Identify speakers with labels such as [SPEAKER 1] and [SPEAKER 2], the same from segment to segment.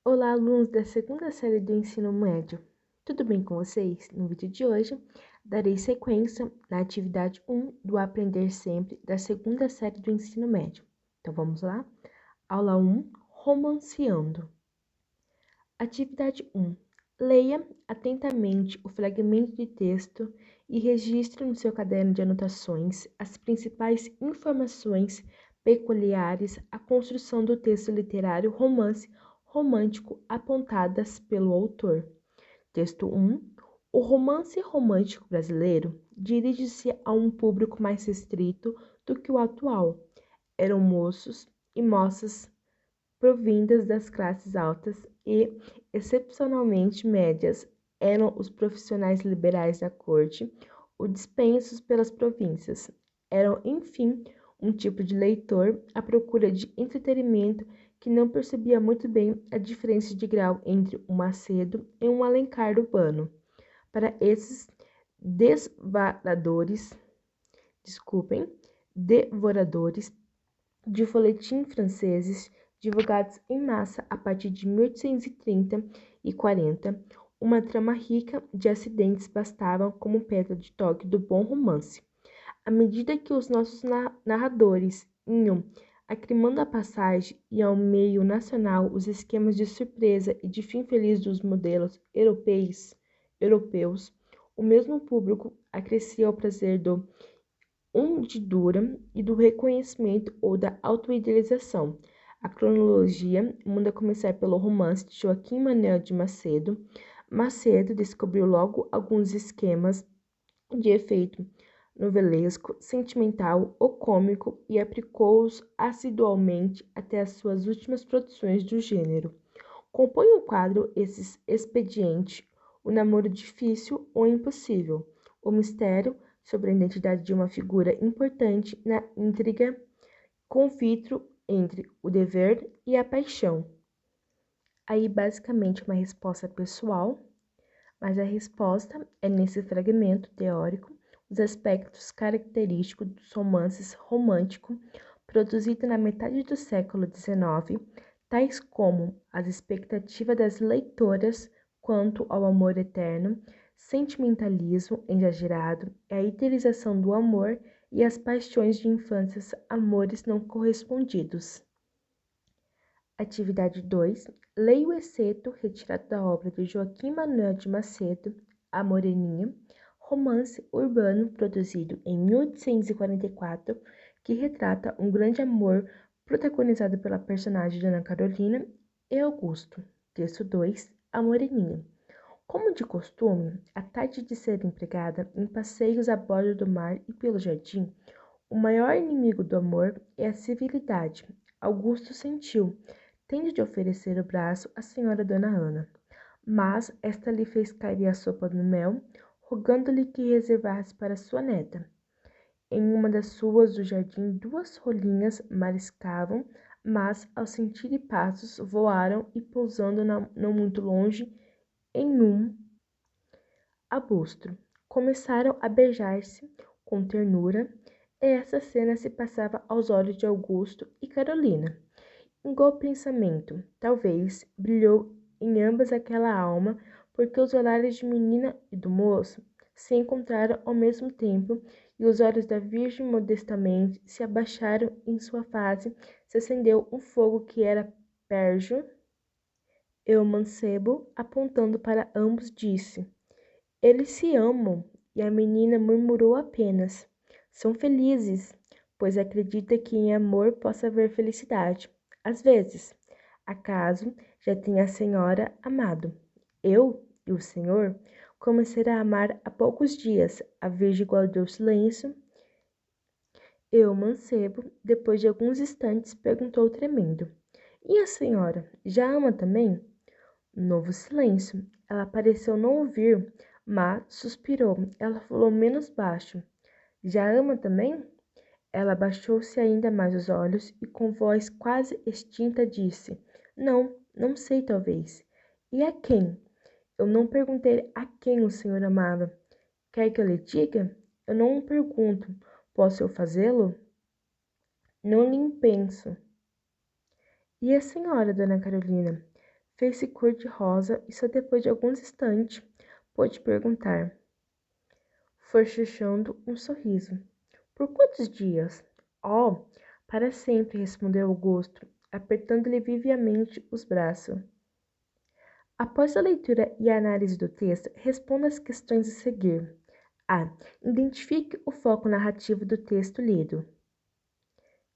[SPEAKER 1] Olá, alunos da segunda série do ensino médio. Tudo bem com vocês? No vídeo de hoje, darei sequência na atividade 1 do Aprender Sempre da segunda série do ensino médio. Então, vamos lá? Aula 1, Romanceando. Atividade 1. Leia atentamente o fragmento de texto e registre no seu caderno de anotações as principais informações peculiares à construção do texto literário romance romântico apontadas pelo autor. Texto 1. O romance romântico brasileiro dirige-se a um público mais restrito do que o atual. Eram moços e moças provindas das classes altas e, excepcionalmente médias, eram os profissionais liberais da corte, ou dispensos pelas províncias. Eram, enfim, um tipo de leitor à procura de entretenimento que não percebia muito bem a diferença de grau entre um Macedo e um Alencar urbano. Para esses devoradores de folhetim franceses, divulgados em massa a partir de 1830 e 40, uma trama rica de acidentes bastava como pedra de toque do bom romance. À medida que os nossos narradores iam acrimando a passagem e ao meio nacional os esquemas de surpresa e de fim feliz dos modelos europeus, o mesmo público acrescia o prazer do undidura e do reconhecimento ou da autoidealização. A cronologia manda começar pelo romance de Joaquim Manuel de Macedo. Macedo descobriu logo alguns esquemas de efeito novelesco, sentimental ou cômico e aplicou-os assiduamente até as suas últimas produções do gênero. Compõe o quadro esses expedientes: o namoro difícil ou impossível, o mistério sobre a identidade de uma figura importante na intriga, conflito entre o dever e a paixão. Aí, basicamente, uma resposta pessoal, mas a resposta é nesse fragmento teórico, os aspectos característicos dos romances românticos produzidos na metade do século XIX, tais como as expectativas das leitoras quanto ao amor eterno, sentimentalismo exagerado, a idealização do amor e as paixões de infância, amores não correspondidos. Atividade 2. Leia o excerto retirado da obra de Joaquim Manuel de Macedo, A Moreninha, romance urbano produzido em 1844, que retrata um grande amor protagonizado pela personagem Dona Carolina e Augusto. Texto 2. A Moreninha. Como de costume, a tarde de ser empregada em passeios à borda do mar e pelo jardim, o maior inimigo do amor é a civilidade. Augusto sentiu, tendo de oferecer o braço à senhora Dona Ana, mas esta lhe fez cair a sopa no mel, rogando-lhe que reservasse para sua neta. Em uma das ruas do jardim, duas rolinhas mariscavam, mas, ao sentirem passos, voaram e, pousando não muito longe, em um arbusto, começaram a beijar-se com ternura, e essa cena se passava aos olhos de Augusto e Carolina. Igual pensamento, talvez, brilhou em ambas aquela alma, porque os olhares de menina e do moço se encontraram ao mesmo tempo, e os olhos da Virgem modestamente se abaixaram, em sua face se acendeu um fogo que era pérgio, e o mancebo, apontando para ambos, disse: eles se amam, e a menina murmurou apenas: são felizes, pois acredita que em amor possa haver felicidade. Às vezes, acaso já tenha a senhora amado. Eu e o senhor comecei a amar há poucos dias. A Virgem guardou silêncio. E o mancebo, depois de alguns instantes, perguntou tremendo: e a senhora já ama também? Novo silêncio. Ela pareceu não ouvir, mas suspirou. Ela falou menos baixo: já ama também? Ela abaixou-se ainda mais os olhos e, com voz quase extinta, disse: não, não sei, talvez. E a quem? Eu não perguntei a quem o senhor amava. Quer que eu lhe diga? Eu não pergunto. Posso eu fazê-lo? Não lhe penso. E a senhora, Dona Carolina? fez-se cor-de-rosa e só depois de alguns instantes pôde perguntar, forchechando um sorriso. Por quantos dias? Oh, para sempre, respondeu Augusto, apertando-lhe viamente os braços. Após a leitura e a análise do texto, responda às questões a seguir. A. Identifique o foco narrativo do texto lido.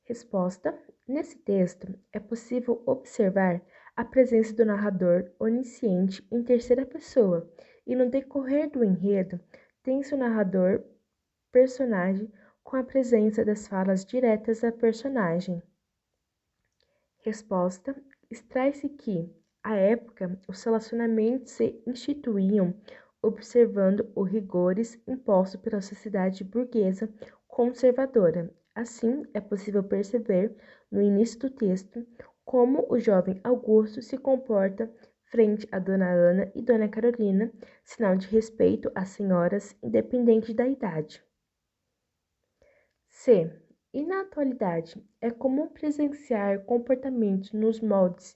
[SPEAKER 1] Resposta. Nesse texto, é possível observar a presença do narrador onisciente em terceira pessoa e, no decorrer do enredo, tem-se o narrador personagem com a presença das falas diretas da personagem. Resposta. Extrai-se que, à época, os relacionamentos se instituíam observando os rigores impostos pela sociedade burguesa conservadora. Assim, é possível perceber, no início do texto, como o jovem Augusto se comporta frente a Dona Ana e Dona Carolina, sinal de respeito às senhoras, independente da idade. C. E na atualidade, é comum presenciar comportamentos nos moldes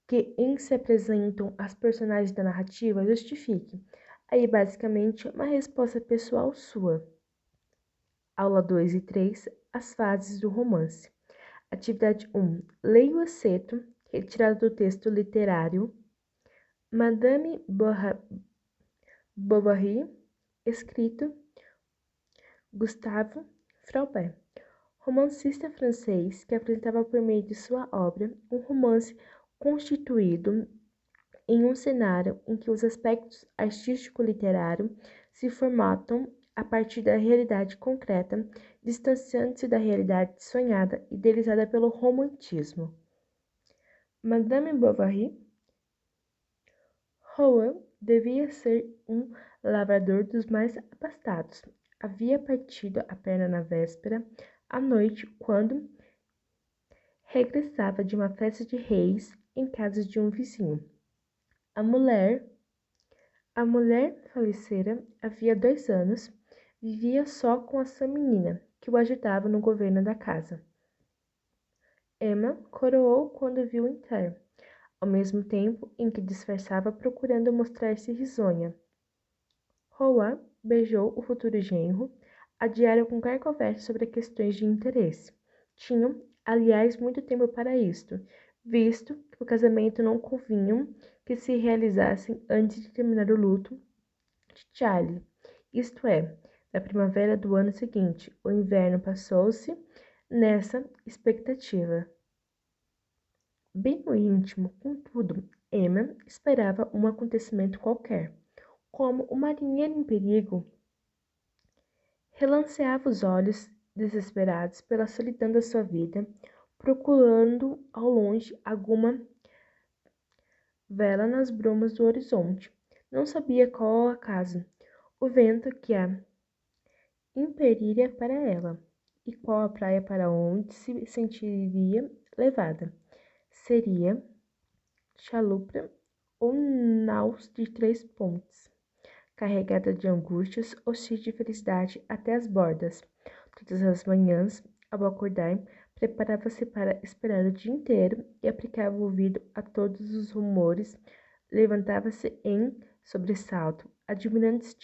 [SPEAKER 1] que em se apresentam as personagens da narrativa. Justifique. Aí, basicamente, uma resposta pessoal sua. Aula 2 e 3, as fases do romance. Atividade 1. Leia o excerto, retirado do texto literário Madame Bovary, escrito Gustave Flaubert, romancista francês que apresentava por meio de sua obra um romance constituído em um cenário em que os aspectos artístico-literários se formatam a partir da realidade concreta, distanciando-se da realidade sonhada, idealizada pelo romantismo. Madame Bovary Rowan devia ser um lavrador dos mais abastados. Havia partido a perna na véspera, à noite, quando regressava de uma festa de reis em casa de um vizinho. A mulher falecera havia 2 anos, vivia só com a sua menina, que o ajudava no governo da casa. Emma coroou quando viu entrar, ao mesmo tempo em que disfarçava procurando mostrar-se risonha. Rowan beijou o futuro genro, adiaram qualquer conversa sobre questões de interesse. Tinham, aliás, muito tempo para isto, visto que o casamento não convinham que se realizassem antes de terminar o luto de Charlie, isto é, da primavera do ano seguinte. O inverno passou-se nessa expectativa. Bem no íntimo, contudo, Emma esperava um acontecimento qualquer. Como o marinheiro em perigo, relanceava os olhos desesperados pela solidão da sua vida, procurando ao longe alguma vela nas brumas do horizonte. Não sabia qual o acaso, o vento que a impeliria para ela, e qual a praia para onde se sentiria levada. Seria chalupa ou naus de 3 pontos, carregada de angústias ou cheia de felicidade até as bordas. Todas as manhãs, ao acordar, preparava-se para esperar o dia inteiro e aplicava o ouvido a todos os rumores. Levantava-se em sobressalto, admirando-se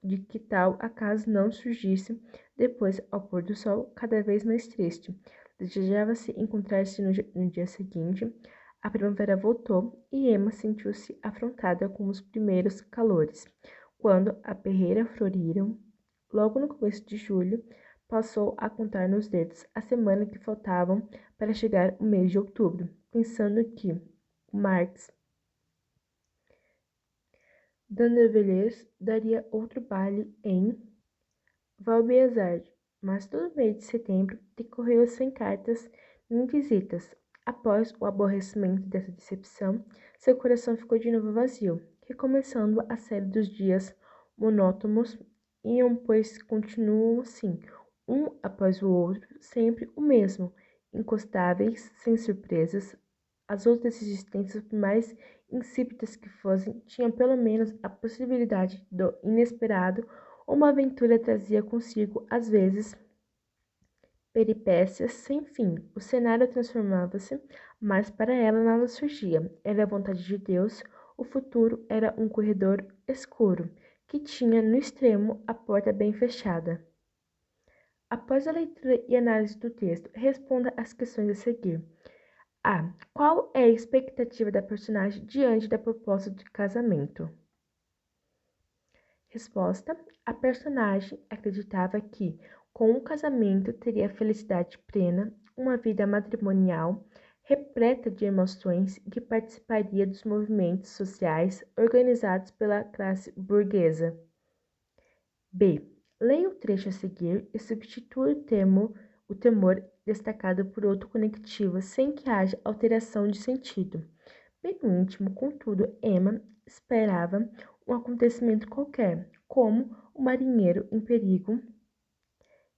[SPEAKER 1] de que tal acaso não surgisse depois, ao pôr do sol, cada vez mais triste. Desejava-se encontrar-se no dia seguinte. A primavera voltou e Emma sentiu-se afrontada com os primeiros calores. Quando a perreira floriram, logo no começo de julho, passou a contar nos dedos a semana que faltavam para chegar o mês de outubro, pensando que Marx Dandevillers daria outro baile em Valbiazard, mas todo o mês de setembro decorreu sem cartas nem visitas. Após o aborrecimento dessa decepção, seu coração ficou de novo vazio, recomeçando a série dos dias monótonos, pois continuam assim, um após o outro, sempre o mesmo, incostáveis, sem surpresas. As outras existências, por mais insípidas que fossem, tinham pelo menos a possibilidade do inesperado. Uma aventura trazia consigo, às vezes, peripécias sem fim. O cenário transformava-se mas para ela nada surgia. Era a vontade de Deus. O futuro era um corredor escuro, que tinha no extremo a porta bem fechada. Após a leitura e análise do texto, responda as questões a seguir. A. Qual é a expectativa da personagem diante da proposta de casamento? Resposta: a personagem acreditava que, com o casamento, teria felicidade plena, uma vida matrimonial repleta de emoções e que participaria dos movimentos sociais organizados pela classe burguesa. B. Leia o trecho a seguir e substitua o temor destacado por outro conectivo sem que haja alteração de sentido. Bem no íntimo, contudo, Emma esperava um acontecimento qualquer, como o marinheiro em perigo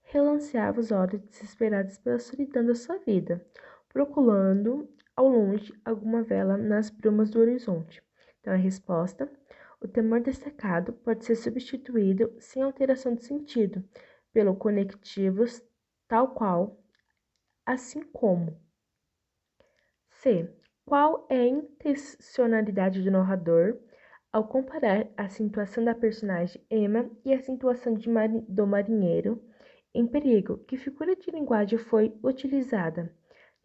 [SPEAKER 1] relanceava os olhos desesperados pela solidão da sua vida, procurando ao longe alguma vela nas brumas do horizonte. Então, a resposta: o temor destacado pode ser substituído, sem alteração de sentido, pelo conectivos tal qual, assim como. C. Qual é a intencionalidade do narrador ao comparar a situação da personagem Emma e a situação do marinheiro em perigo? Que figura de linguagem foi utilizada?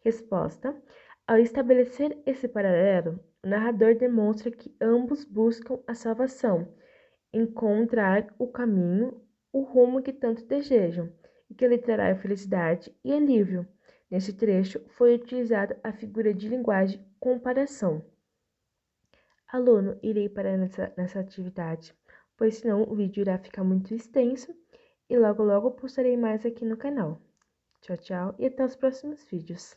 [SPEAKER 1] Resposta: ao estabelecer esse paralelo, o narrador demonstra que ambos buscam a salvação, encontrar o caminho, o rumo que tanto desejam, e que lhe trará felicidade e alívio. Nesse trecho, foi utilizada a figura de linguagem comparação. Aluno, irei parar nessa atividade, pois senão o vídeo irá ficar muito extenso e logo postarei mais aqui no canal. Tchau, tchau e até os próximos vídeos.